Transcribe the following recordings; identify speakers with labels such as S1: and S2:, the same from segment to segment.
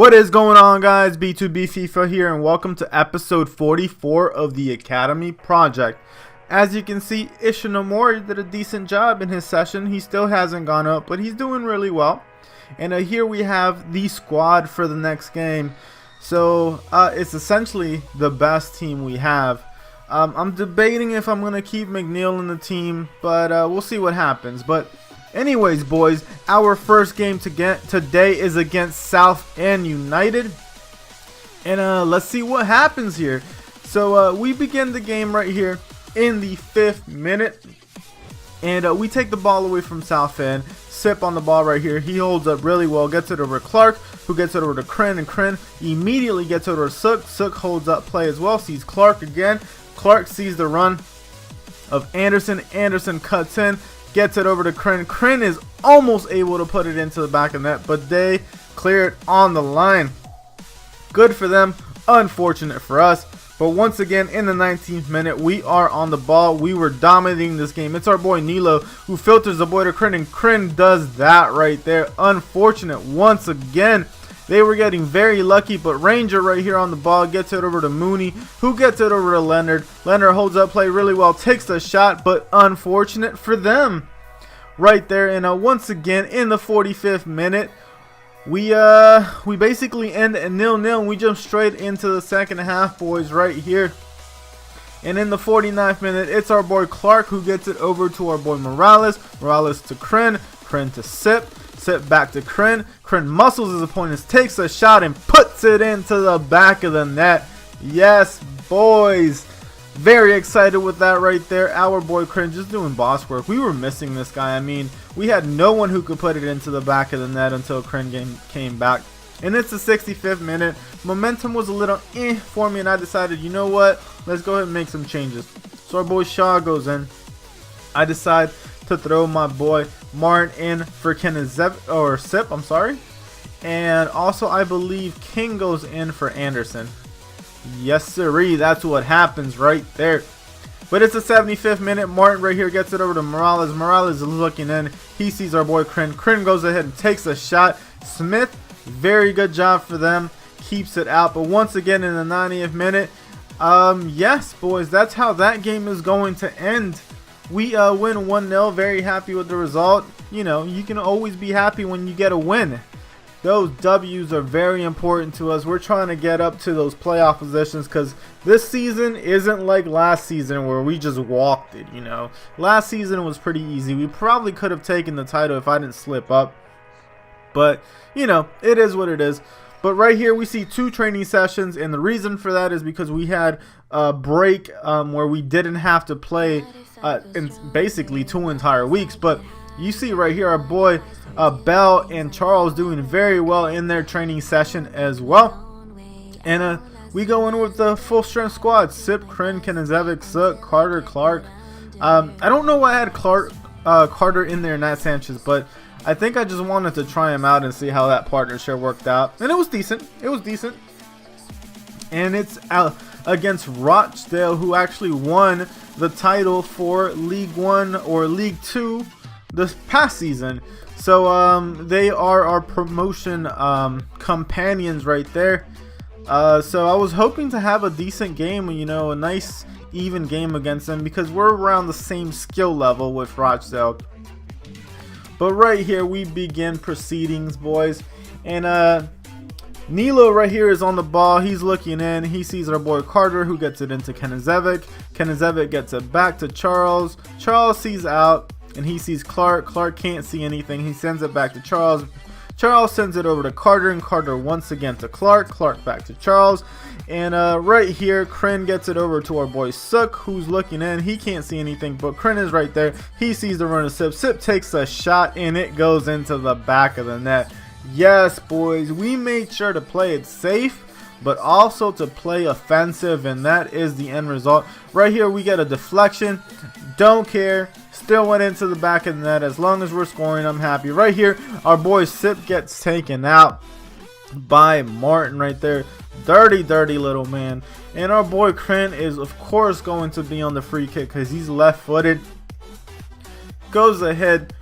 S1: What is going on, guys? B2B FIFA here, and welcome to episode 44 of the Academy Project. As you can see, Ishinomori did a decent job in his session. He still hasn't gone up, but he's doing really well. And here we have the squad for the next game. So it's essentially the best team we have. I'm debating if I'm going to keep McNeil in the team, but we'll see what happens. But anyways, boys, our first game today is against South End United. And let's see what happens here. So we begin the game right here in the 5th minute. And we take the ball away from South End. Sip on the ball right here. He holds up really well. Gets it over to Clark, who gets it over to Kren. And Kren immediately gets it over to Sook. Sook holds up play as well. Sees Clark again. Clark sees the run of Anderson. Anderson cuts in. Gets it over to Kren. Kren is almost able to put it into the back of the net, but they clear it on the line. Good for them. Unfortunate for us. But once again, in the 19th minute, we are on the ball. We were dominating this game. It's our boy Nilo who filters the boy to Kren, and Kren does that right there. Unfortunate once again. They were getting very lucky, but Ranger right here on the ball gets it over to Mooney, who gets it over to Leonard. Leonard holds up play really well, takes the shot, but unfortunate for them right there. And once again, in the 45th minute, we basically end at 0-0, and we jump straight into the second half, boys, right here. And in the 49th minute, it's our boy Clark who gets it over to our boy Morales. Morales to Kren. Kren to Sip. Sip back to Kren. Kren muscles his opponents, takes a shot, and puts it into the back of the net. Yes, boys. Very excited with that right there. Our boy Kren just doing boss work. We were missing this guy. I mean, we had no one who could put it into the back of the net until Kren came back. And it's the 65th minute. Momentum was a little for me, and I decided, you know what? Let's go ahead and make some changes. So our boy Shaw goes in. I decide to throw my boy Martin in for Sip, I'm sorry. And also I believe King goes in for Anderson. Yes sirree, that's what happens right there. But it's the 75th minute. Martin right here gets it over to Morales. Morales is looking in. He sees our boy Kren. Kren goes ahead and takes a shot. Smith, very good job for them. Keeps it out. But once again in the 90th minute, yes boys, that's how that game is going to end. We win 1-0. Very happy with the result. You know, you can always be happy when you get a win. Those W's are very important to us. We're trying to get up to those playoff positions because this season isn't like last season where we just walked it, you know. Last season was pretty easy. We probably could have taken the title if I didn't slip up. But, you know, it is what it is. But right here we see 2 training sessions, and the reason for that is because we had a break where we didn't have to play in basically 2 entire weeks. But you see right here our boy Bell and Charles doing very well in their training session as well. And we go in with the full strength squad. Sip, Kren, Kenizevic, Sook, Carter, Clark. I don't know why I had Carter in there, not Sanchez, but I think I just wanted to try him out and see how that partnership worked out. And it was decent. It was decent. And it's against Rochdale, who actually won the title for League 1 or League 2 this past season. So they are our promotion companions right there. So I was hoping to have a decent game, you know, a nice even game against them because we're around the same skill level with Rochdale. But right here we begin proceedings, boys. And Nilo right here is on the ball. He's looking in. He sees our boy Carter, who gets it into Kenizevic. Kenizevic gets it back to Charles. Charles sees out, and he sees Clark. Clark can't see anything. He sends it back to Charles. Charles sends it over to Carter, and Carter once again to Clark. Clark back to Charles. And right here, Kren gets it over to our boy Sook, who's looking in. He can't see anything, but Kren is right there. He sees the run of Sip. Sip takes a shot, and it goes into the back of the net. Yes, boys, we made sure to play it safe, but also to play offensive, and that is the end result. Right here, we get a deflection. Don't care. Still went into the back of the net. As long as we're scoring, I'm happy. Right here, our boy Sip gets taken out by Martin right there. Dirty, dirty little man. And our boy Kren is, of course, going to be on the free kick because he's left-footed. Goes ahead,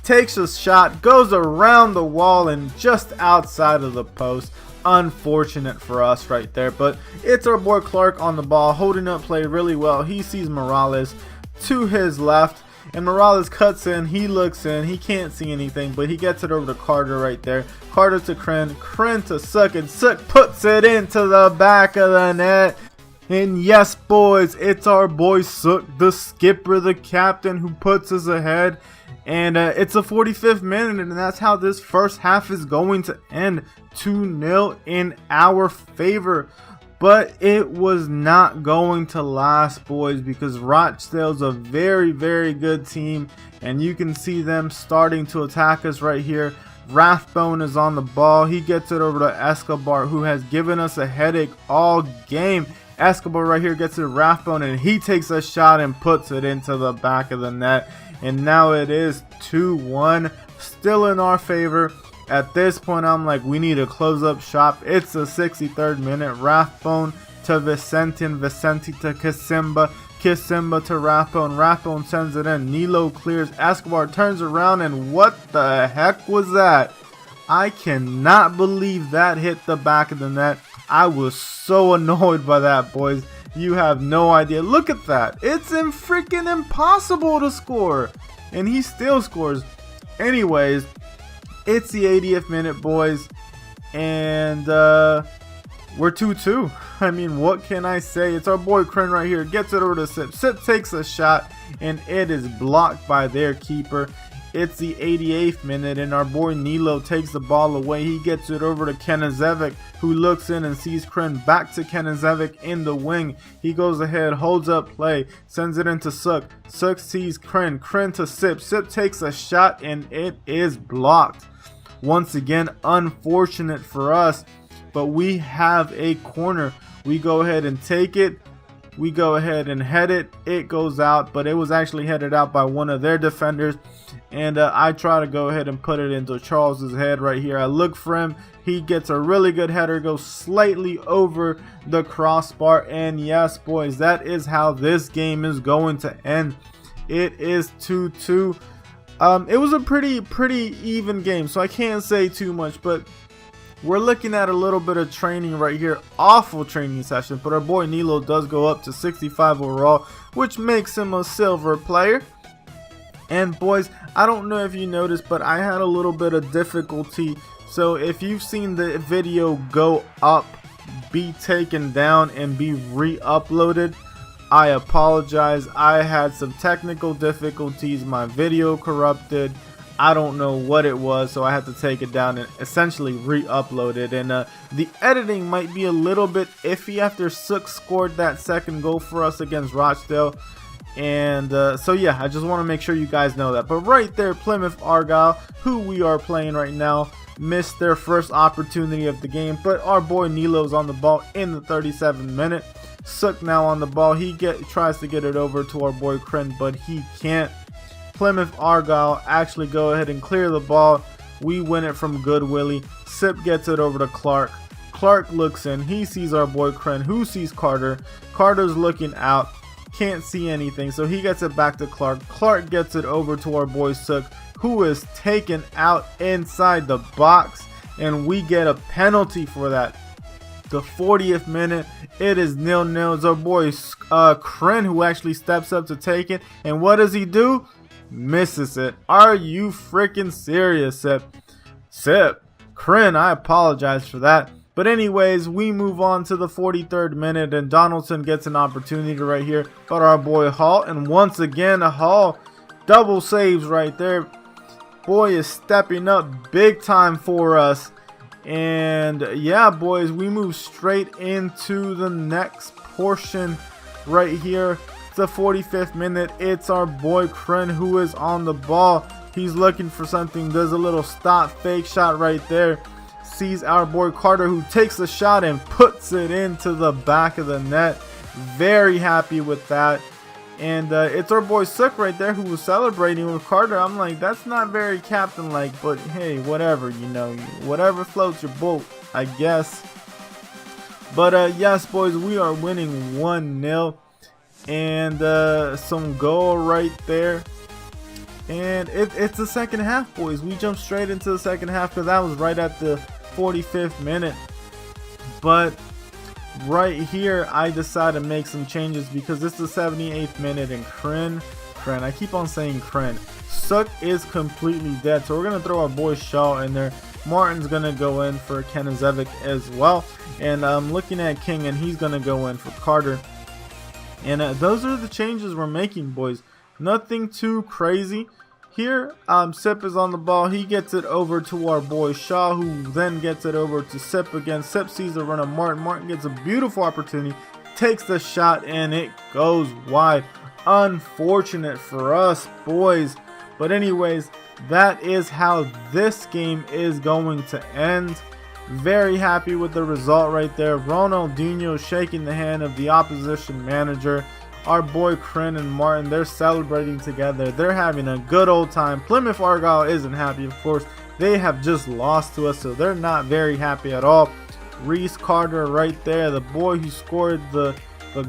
S1: takes a shot, goes around the wall and just outside of the post. Unfortunate for us right there, but it's our boy Clark on the ball, holding up play really well. He sees Morales to his left, and Morales cuts in. He looks in. He can't see anything, but he gets it over to Carter right there. Carter to Kren to Suk, and Suk puts it into the back of the net. And yes, boys, it's our boy Suk, the skipper, the captain, who puts us ahead. And it's the 45th minute, and that's how this first half is going to end. 2-0 in our favor. But it was not going to last, boys, because Rochdale's a very, very good team. And you can see them starting to attack us right here. Rathbone is on the ball. He gets it over to Escobar, who has given us a headache all game. Escobar right here gets it to Rathbone, and he takes a shot and puts it into the back of the net. And now it is 2-1, still in our favor. At this point, I'm like, we need to close up shop. It's the 63rd minute. Rathbone to Vicente, and Vicente to Kisimba. Kisimba to Rathbone. Rathbone sends it in. Nilo clears. Escobar turns around, and what the heck was that? I cannot believe that hit the back of the net. I was so annoyed by that, boys. You have no idea. Look at that. It's freaking impossible to score. And he still scores. Anyways, it's the 80th minute, boys. And we're 2-2. I mean, what can I say? It's our boy Kren right here. Gets it over to Sip. Sip takes a shot, and it is blocked by their keeper. It's the 88th minute, and our boy Nilo takes the ball away. He gets it over to Kenazevic, who looks in and sees Kren. Back to Kenazevic in the wing. He goes ahead, holds up play, sends it into Suk. Suk sees Kren. Kren to Sip. Sip takes a shot, and it is blocked. Once again, unfortunate for us, but we have a corner. We go ahead and take it. We go ahead and head it. It goes out, but it was actually headed out by one of their defenders. And I try to go ahead and put it into Charles's head right here. I look for him. He gets a really good header, goes slightly over the crossbar. And yes, boys, that is how this game is going to end. It is 2-2. It was a pretty even game, so I can't say too much, but we're looking at a little bit of training right here. Awful training session, but our boy Nilo does go up to 65 overall, which makes him a silver player. And boys, I don't know if you noticed, but I had a little bit of difficulty. So if you've seen the video go up, be taken down, and be re-uploaded, I apologize. I had some technical difficulties. My video corrupted. I don't know what it was, so I had to take it down and essentially re-upload it. And the editing might be a little bit iffy after Suk scored that second goal for us against Rochdale. And so yeah, I just want to make sure you guys know that. But right there, Plymouth Argyle, who we are playing right now, missed their first opportunity of the game. But our boy Nilo's on the ball in the 37th minute. Suk now on the ball. He tries to get it over to our boy Kren, but he can't. Plymouth Argyle actually go ahead and clear the ball. We win it from Good Willie. Sip gets it over to Clark. Clark looks in. He sees our boy Kren, who sees Carter. Carter's looking out. Can't see anything, so he gets it back to Clark. Clark gets it over to our boy Suk, who is taken out inside the box, and we get a penalty for that. The 40th minute, it is 0-0. It's our boy Kren who actually steps up to take it, and what does he do? Misses it. Are you freaking serious, Sip? Sip, Kren, I apologize for that. But anyways, we move on to the 43rd minute, and Donaldson gets an opportunity right here. But our boy Hall, and once again, Hall double saves right there. Boy is stepping up big time for us. And yeah, boys, we move straight into the next portion right here. It's the 45th minute. It's our boy Kren who is on the ball. He's looking for something, does a little stop fake shot right there. Sees our boy Carter, who takes the shot and puts it into the back of the net. Very happy with that. And it's our boy Suk right there who was celebrating with Carter. I'm like, that's not very captain-like, but hey, whatever, you know, whatever floats your boat, I guess. But yes, boys, we are winning 1-0. And some goal right there. And it's the second half, boys. We jumped straight into the second half because that was right at the 45th minute. But right here, I decided to make some changes because it's the 78th minute and Kren, I keep on saying Kren. Suk is completely dead, so we're going to throw our boy Shaw in there. Martin's going to go in for Kenizevic as well. And I'm looking at King, and he's going to go in for Carter. And those are the changes we're making, boys. Nothing too crazy. Here, Sip is on the ball. He gets it over to our boy Shaw, who then gets it over to Sip again. Sip sees the run of Martin. Martin gets a beautiful opportunity, takes the shot, and it goes wide. Unfortunate for us, boys. But anyways, that is how this game is going to end. Very happy with the result right there. Ronaldinho shaking the hand of the opposition manager. Our boy Kren and Martin, they're celebrating together. They're having a good old time. Plymouth Argyle isn't happy, of course. They have just lost to us, so they're not very happy at all. Reece Carter right there, the boy who scored the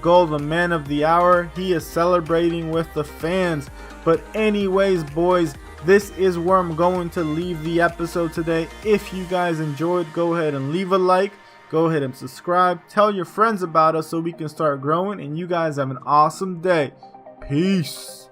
S1: goal, the man of the hour. He is celebrating with the fans. But anyways, boys, this is where I'm going to leave the episode today. If you guys enjoyed, go ahead and leave a like. Go ahead and subscribe. Tell your friends about us so we can start growing. And you guys have an awesome day. Peace.